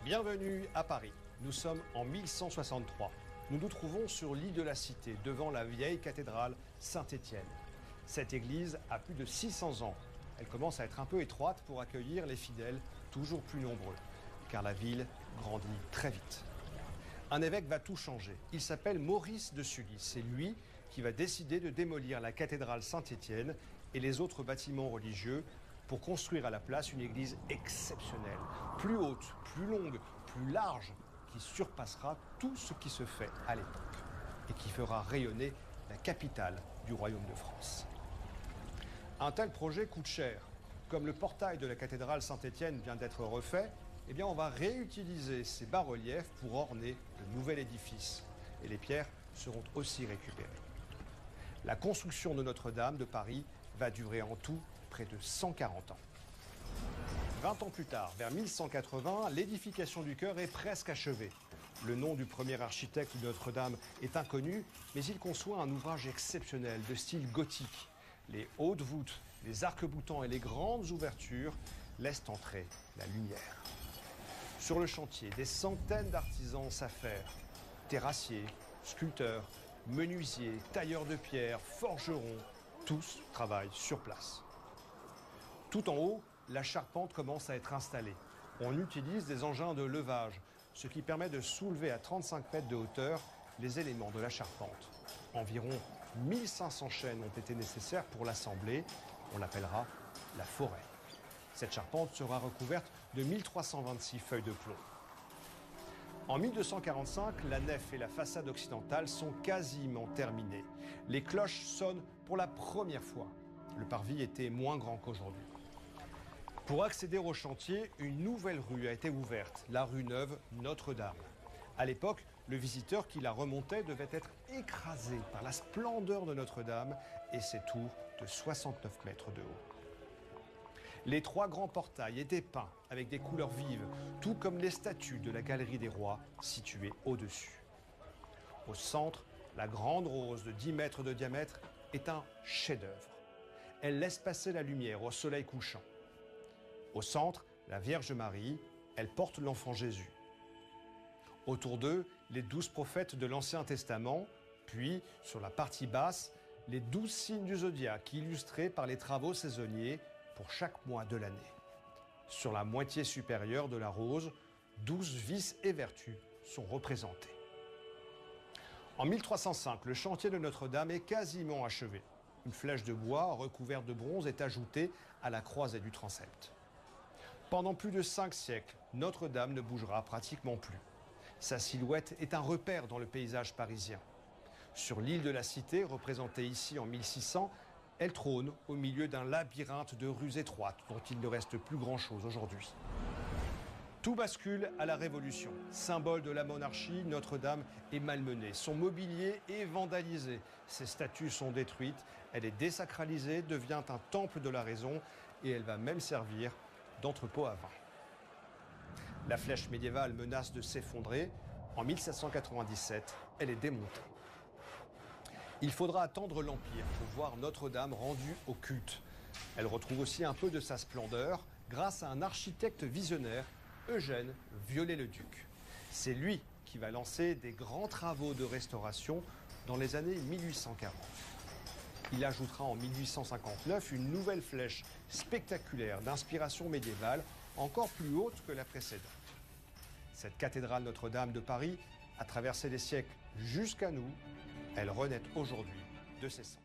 Bienvenue à Paris. Nous sommes en 1163. Nous nous trouvons sur l'île de la Cité, devant la vieille cathédrale Saint-Étienne. Cette église a plus de 600 ans. Elle commence à être un peu étroite pour accueillir les fidèles toujours plus nombreux, car la ville grandit très vite. Un évêque va tout changer. Il s'appelle Maurice de Sully. C'est lui qui va décider de démolir la cathédrale Saint-Étienne et les autres bâtiments religieux pour construire à la place une église exceptionnelle, plus haute, plus longue, plus large, qui surpassera tout ce qui se fait à l'époque et qui fera rayonner la capitale du royaume de France. Un tel projet coûte cher. Comme le portail de la cathédrale Saint-Étienne vient d'être refait, eh bien on va réutiliser ces bas-reliefs pour orner le nouvel édifice. Et les pierres seront aussi récupérées. La construction de Notre-Dame de Paris va durer en tout près de 140 ans. 20 ans plus tard, vers 1180, l'édification du chœur est presque achevée. Le nom du premier architecte de Notre-Dame est inconnu, mais il conçoit un ouvrage exceptionnel de style gothique. Les hautes voûtes, les arcs-boutants et les grandes ouvertures laissent entrer la lumière. Sur le chantier, des centaines d'artisans s'affairent. Terrassiers, sculpteurs, menuisiers, tailleurs de pierre, forgerons, tous travaillent sur place. Tout en haut, la charpente commence à être installée. On utilise des engins de levage, ce qui permet de soulever à 35 mètres de hauteur les éléments de la charpente. Environ 1500 chaînes ont été nécessaires pour l'assembler. On l'appellera la forêt. Cette charpente sera recouverte de 1326 feuilles de plomb. En 1245, la nef et la façade occidentale sont quasiment terminées. Les cloches sonnent pour la première fois. Le parvis était moins grand qu'aujourd'hui. Pour accéder au chantier, une nouvelle rue a été ouverte, la rue Neuve Notre-Dame. À l'époque, le visiteur qui la remontait devait être écrasé par la splendeur de Notre-Dame et ses tours de 69 mètres de haut. Les trois grands portails étaient peints avec des couleurs vives, tout comme les statues de la Galerie des Rois situées au-dessus. Au centre, la grande rose de 10 mètres de diamètre est un chef-d'œuvre. Elle laisse passer la lumière au soleil couchant. Au centre, la Vierge Marie, elle porte l'enfant Jésus. Autour d'eux, les 12 prophètes de l'Ancien Testament, puis, sur la partie basse, les 12 signes du zodiaque illustrés par les travaux saisonniers pour chaque mois de l'année. Sur la moitié supérieure de la rose, 12 vices et vertus sont représentés. En 1305, le chantier de Notre-Dame est quasiment achevé. Une flèche de bois recouverte de bronze est ajoutée à la croisée du transept. Pendant plus de 5 siècles, Notre-Dame ne bougera pratiquement plus. Sa silhouette est un repère dans le paysage parisien. Sur l'île de la Cité, représentée ici en 1600, elle trône au milieu d'un labyrinthe de rues étroites dont il ne reste plus grand-chose aujourd'hui. Tout bascule à la Révolution. Symbole de la monarchie, Notre-Dame est malmenée. Son mobilier est vandalisé. Ses statues sont détruites. Elle est désacralisée, devient un temple de la raison et elle va même servir d'entrepôt à vin. La flèche médiévale menace de s'effondrer. En 1797, elle est démontée. Il faudra attendre l'Empire pour voir Notre-Dame rendue au culte. Elle retrouve aussi un peu de sa splendeur grâce à un architecte visionnaire, Eugène Viollet-le-Duc. C'est lui qui va lancer des grands travaux de restauration dans les années 1840. Il ajoutera en 1859 une nouvelle flèche spectaculaire d'inspiration médiévale, encore plus haute que la précédente. Cette cathédrale Notre-Dame de Paris a traversé les siècles jusqu'à nous. Elle renaît aujourd'hui de ses cendres.